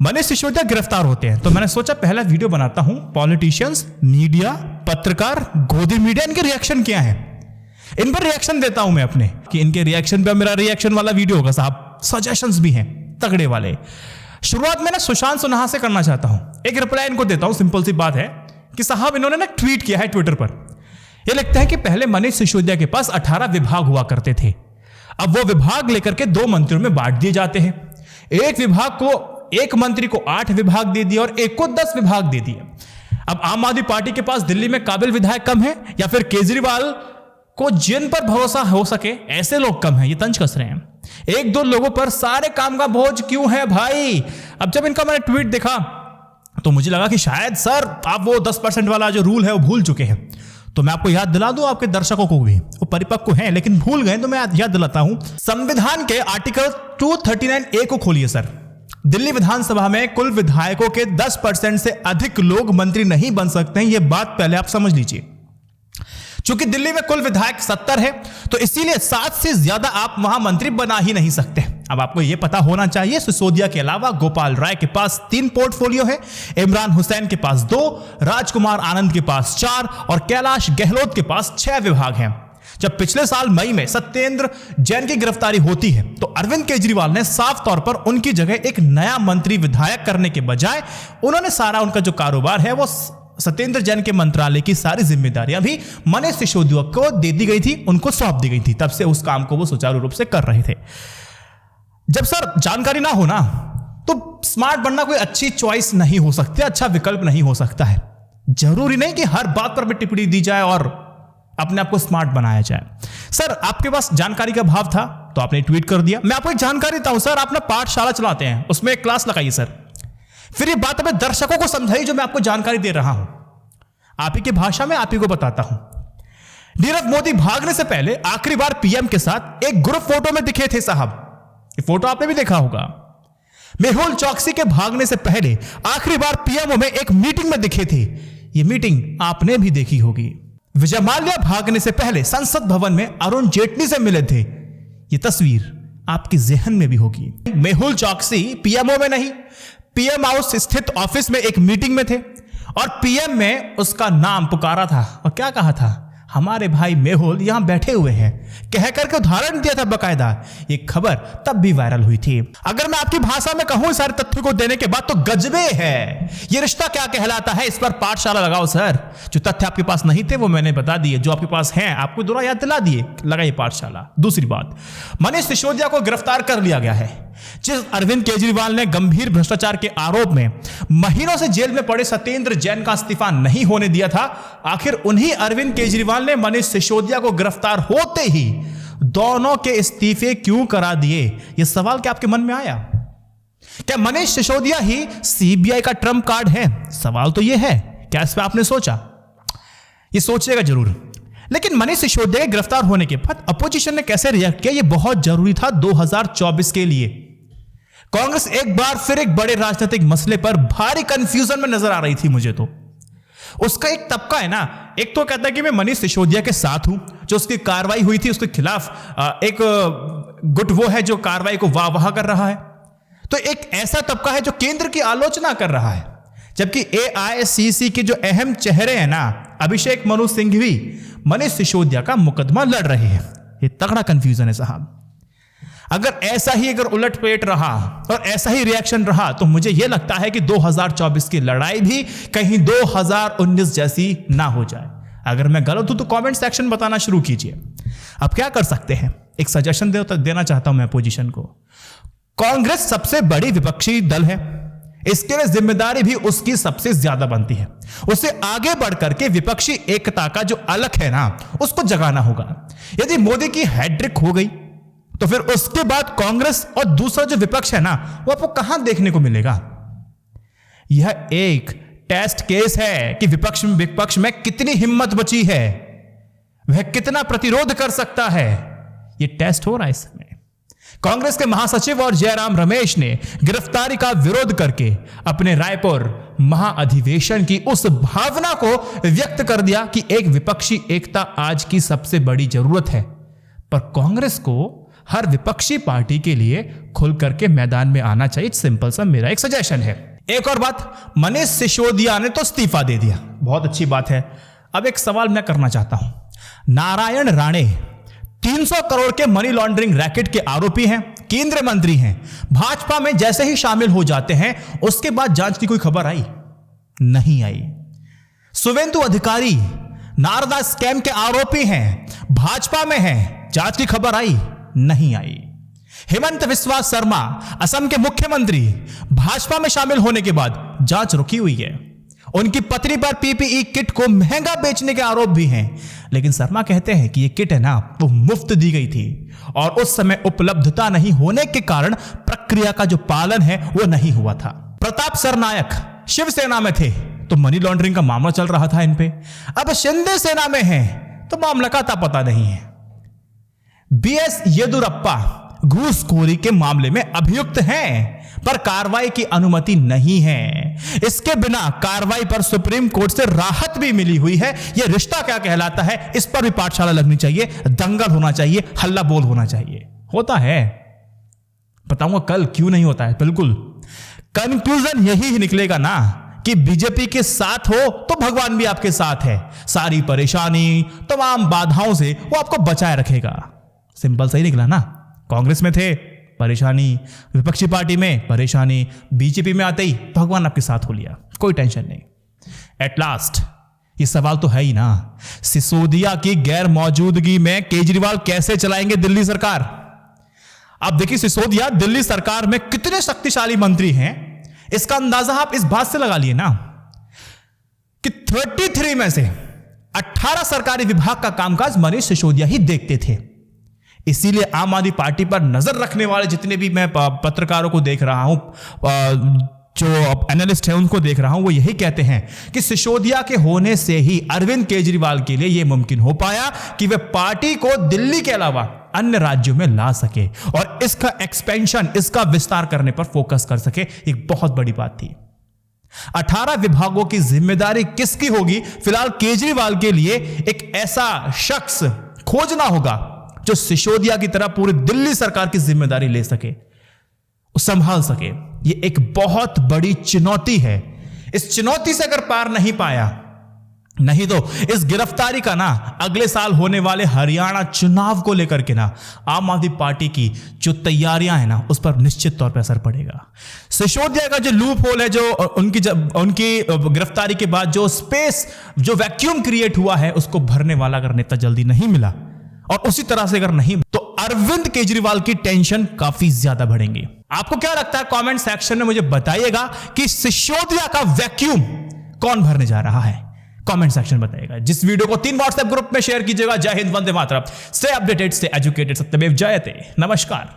मनीष सिसोदिया गिरफ्तार होते हैं तो मैंने सोचा पहला वीडियो बनाता हूं, पॉलिटिशियंस, मीडिया, पत्रकार, गोदी मीडिया, इनके रिएक्शन क्या है, इन पर रिएक्शन देता हूं मैं अपने, कि इनके रिएक्शन पे मेरा रिएक्शन वाला वीडियो होगा साहब। सजेशंस भी हैं तगड़े वाले। शुरुआत में ना सुशांत सिन्हा से करना चाहता हूं, एक रिप्लाई इनको देता हूं। सिंपल सी बात है कि साहब इन्होंने ना ट्वीट किया है ट्विटर पर, ये लिखते हैं कि पहले मनीष सिसोदिया के पास 18 विभाग हुआ करते थे, अब वो विभाग लेकर के 2 मंत्रियों में बांट दिए जाते हैं। एक विभाग को, एक मंत्री को 8 विभाग दे दिए और एक को 10 विभाग दे दिए। अब आम आदमी पार्टी के पास दिल्ली में काबिल विधायक कम है या फिर केजरीवाल को जिन पर भरोसा हो सके ऐसे लोग कम हैं, ये तंज कस रहे हैं। 1-2 लोगों पर सारे काम का बोझ क्यों है भाई। अब जब इनका मैंने ट्वीट देखा तो मुझे लगा कि शायद सर आप वो 10% वाला जो रूल है वो भूल चुके हैं। तो मैं आपको याद दिला दूं, आपके दर्शकों को भी, वो परिपक्व हैं लेकिन भूल गए तो मैं याद दिलाता हूं। संविधान के आर्टिकल 239A को खोलिए सर। दिल्ली विधानसभा में कुल विधायकों के 10% से अधिक लोग मंत्री नहीं बन सकते हैं, यह बात पहले आप समझ लीजिए। चूंकि दिल्ली में कुल विधायक 70 है तो इसीलिए 7 से ज्यादा आप वहां मंत्री बना ही नहीं सकते। अब आपको यह पता होना चाहिए सिसोदिया के अलावा गोपाल राय के पास 3 पोर्टफोलियो है, इमरान हुसैन के पास 2, राजकुमार आनंद के पास 4 और कैलाश गहलोत के पास 6 विभाग हैं। जब पिछले साल मई में सत्येंद्र जैन की गिरफ्तारी होती है तो अरविंद केजरीवाल ने साफ तौर पर उनकी जगह एक नया मंत्री विधायक करने के बजाय उन्होंने सारा उनका जो कारोबार है वो सत्येंद्र जैन के मंत्रालय की सारी जिम्मेदारियां भी मनीष सिसोदिया को दे दी गई थी, उनको सौंप दी गई थी। तब से उस काम को वो सुचारू रूप से कर रहे थे। जब सर जानकारी ना हो ना तो स्मार्ट बनना कोई अच्छी चॉइस नहीं हो सकती, अच्छा विकल्प नहीं हो सकता है। जरूरी नहीं कि हर बात पर भी टिप्पणी दी जाए और अपने आप को स्मार्ट बनाया जाए। सर आपके पास जानकारी का अभाव था तो आपने ट्वीट कर दिया। मैं आपको एक जानकारी देता हूं सर, आप ना पाठशाला चलाते हैं, उसमें एक क्लास लगाइए सर, फिर ये बात अपने दर्शकों को समझाइए जो मैं आपको जानकारी दे रहा हूं। आप ही की भाषा में आप ही को बताता हूं। नीरव मोदी भागने से पहले आखिरी बार पीएम के साथ एक ग्रुप फोटो में दिखे थे साहब, ये फोटो आपने भी देखा होगा। मेहुल चौकसी के भागने से पहले आखिरी बार पीएमओ में एक मीटिंग में दिखे थे, ये मीटिंग आपने भी देखी होगी। विजय माल्या भागने से पहले संसद भवन में अरुण जेटली से मिले थे, ये तस्वीर आपके जहन में भी होगी। मेहुल चौकसी पीएमओ में नहीं, पीएम हाउस स्थित ऑफिस में एक मीटिंग में थे और पीएम में उसका नाम पुकारा था और क्या कहा था, हमारे भाई मेहुल यहां बैठे हुए हैं, कह करके उदाहरण दिया था बकायदा। ये खबर तब भी वायरल हुई थी। अगर मैं आपकी भाषा में कहूं सारे तथ्यों को देने के बाद तो गजबे है। ये रिश्ता क्या कहलाता है, इस पर पाठशाला लगाओ सर। जो तथ्य आपके पास नहीं थे वो मैंने बता दिए, जो आपके पास हैं आपको दोनों याद दिला दिए, लगाइए पाठशाला। दूसरी बात, मनीष सिसोदिया को गिरफ्तार कर लिया गया है। जिस अरविंद केजरीवाल ने गंभीर भ्रष्टाचार के आरोप में महीनों से जेल में पड़े सत्येंद्र जैन का इस्तीफा नहीं होने दिया था, आखिर उन्हीं अरविंद केजरीवाल ने मनीष सिसोदिया को गिरफ्तार होते ही दोनों के इस्तीफे क्यों करा दिए? यह सवाल क्या आपके मन में आया? क्या मनीष सिसोदिया ही सीबीआई का ट्रम्प कार्ड है? सवाल तो यह है, क्या इस पर आपने सोचा? यह सोचिएगा जरूर। लेकिन मनीष सिसोदिया के गिरफ्तार होने के बाद अपोजिशन ने कैसे रिएक्ट किया, यह बहुत जरूरी था 2024 के लिए। कांग्रेस एक बार फिर एक बड़े राजनीतिक मसले पर भारी कंफ्यूजन में नजर आ रही थी मुझे तो। उसका एक तबका है ना, एक तो कहता है कि मैं मनीष सिसोदिया के साथ हूं, जो उसकी कार्रवाई हुई थी उसके खिलाफ एक गुट वो है जो कार्रवाई को वाह कर रहा है। तो एक ऐसा तबका है जो केंद्र की आलोचना कर रहा है, जबकि AICC के जो अहम चेहरे हैं ना, अभिषेक मनु सिंघवी मनीष सिसोदिया का मुकदमा लड़ रहे हैं। ये तगड़ा कंफ्यूजन है साहब। अगर ऐसा ही अगर उलटपेट रहा और ऐसा ही रिएक्शन रहा तो मुझे यह लगता है कि 2024 की लड़ाई भी कहीं 2019 जैसी ना हो जाए। अगर मैं गलत हूं तो कमेंट सेक्शन बताना शुरू कीजिए। अब क्या कर सकते हैं, एक सजेशन देना चाहता हूं मैं अपोजिशन को। कांग्रेस सबसे बड़ी विपक्षी दल है, इसके लिए जिम्मेदारी भी उसकी सबसे ज्यादा बनती है। उसे आगे बढ़कर के विपक्षी एकता का जो अलख है ना, उसको जगाना होगा। यदि मोदी की हैट्रिक हो गई तो फिर उसके बाद कांग्रेस और दूसरा जो विपक्ष है ना, वो आपको कहां देखने को मिलेगा? यह एक टेस्ट केस है कि विपक्ष में कितनी हिम्मत बची है, वह कितना प्रतिरोध कर सकता है। यह टेस्ट हो रहा है इस समय। कांग्रेस के महासचिव और जयराम रमेश ने गिरफ्तारी का विरोध करके अपने रायपुर महाअधिवेशन की उस भावना को व्यक्त कर दिया कि एक विपक्षी एकता आज की सबसे बड़ी जरूरत है। पर कांग्रेस को हर विपक्षी पार्टी के लिए खुल करके मैदान में आना चाहिए। सिंपल सा मेरा एक सजेशन है। एक और बात, मनीष सिसोदिया ने तो इस्तीफा दे दिया, बहुत अच्छी बात है। अब एक सवाल मैं करना चाहता हूं, नारायण राणे 300 करोड़ के मनी लॉन्ड्रिंग रैकेट के आरोपी हैं, केंद्रीय मंत्री हैं, भाजपा में जैसे ही शामिल हो जाते हैं उसके बाद जांच की कोई खबर आई? नहीं आई। शुवेंदु अधिकारी नारदा स्कैम के आरोपी हैं, भाजपा में हैं, जांच की खबर आई? नहीं आई। हेमंत बिस्वा शर्मा असम के मुख्यमंत्री, भाजपा में शामिल होने के बाद जांच रुकी हुई है। उनकी पत्नी पर पीपीई किट को महंगा बेचने के आरोप भी हैं, लेकिन शर्मा कहते हैं कि ये किट है ना, वो मुफ्त दी गई थी और उस समय उपलब्धता नहीं होने के कारण प्रक्रिया का जो पालन है वो नहीं हुआ था। प्रताप सरनायक शिवसेना में थे तो मनी लॉन्ड्रिंग का मामला चल रहा था इन पे, अब शिंदे सेना में है तो मामला का पता नहीं है। बीएस येदुरप्पा घूसखोरी के मामले में अभियुक्त हैं पर कार्रवाई की अनुमति नहीं है। इसके बिना कार्रवाई पर सुप्रीम कोर्ट से राहत भी मिली हुई है। यह रिश्ता क्या कहलाता है, इस पर भी पाठशाला लगनी चाहिए, दंगल होना चाहिए, हल्ला बोल होना चाहिए। होता है, बताऊंगा कल क्यों नहीं होता है। बिल्कुल कंक्लूजन यही निकलेगा ना कि बीजेपी के साथ हो तो भगवान भी आपके साथ है, सारी परेशानी तमाम बाधाओं से वो आपको बचाए रखेगा। सिंपल सही निकला ना। कांग्रेस में थे, परेशानी, विपक्षी पार्टी में परेशानी, बीजेपी में आते ही भगवान आपके साथ हो लिया, कोई टेंशन नहीं। एट लास्ट ये सवाल तो है ही ना, सिसोदिया की गैर मौजूदगी में केजरीवाल कैसे चलाएंगे दिल्ली सरकार? आप देखिए सिसोदिया दिल्ली सरकार में कितने शक्तिशाली मंत्री हैं, इसका अंदाजा आप इस बात से लगा लिए ना कि 33 में से 18 सरकारी विभाग का कामकाज मनीष सिसोदिया ही देखते थे। इसीलिए आम आदमी पार्टी पर नजर रखने वाले जितने भी मैं पत्रकारों को देख रहा हूं, जो एनालिस्ट हैं उनको देख रहा हूं, वो यही कहते हैं कि सिसोदिया के होने से ही अरविंद केजरीवाल के लिए यह मुमकिन हो पाया कि वे पार्टी को दिल्ली के अलावा अन्य राज्यों में ला सके और इसका एक्सपेंशन, इसका विस्तार करने पर फोकस कर सके। एक बहुत बड़ी बात थी। 18 विभागों की जिम्मेदारी किसकी होगी? फिलहाल केजरीवाल के लिए एक ऐसा शख्स खोजना होगा जो सिसोदिया की तरह पूरी दिल्ली सरकार की जिम्मेदारी ले सके, संभाल सके। यह एक बहुत बड़ी चुनौती है। इस चुनौती से अगर पार नहीं पाया, नहीं तो इस गिरफ्तारी का ना अगले साल होने वाले हरियाणा चुनाव को लेकर के ना आम आदमी पार्टी की जो तैयारियां हैं ना उस पर निश्चित तौर पर असर पड़ेगा। सिसोदिया का जो लूप होल है, जो उनकी गिरफ्तारी के बाद जो स्पेस, जो वैक्यूम क्रिएट हुआ है, उसको भरने वाला अगर नेता जल्दी नहीं मिला और उसी तरह से अगर नहीं, तो अरविंद केजरीवाल की टेंशन काफी ज्यादा बढ़ेंगी। आपको क्या लगता है? कमेंट सेक्शन में मुझे बताइएगा कि सिसोदिया का वैक्यूम कौन भरने जा रहा है। कमेंट सेक्शन बताइएगा। जिस वीडियो को 3 व्हाट्सएप ग्रुप में शेयर कीजिएगा। जय Hind, Vande Mataram. Stay updated, stay educated, सत्यमेव जयते। नमस्कार।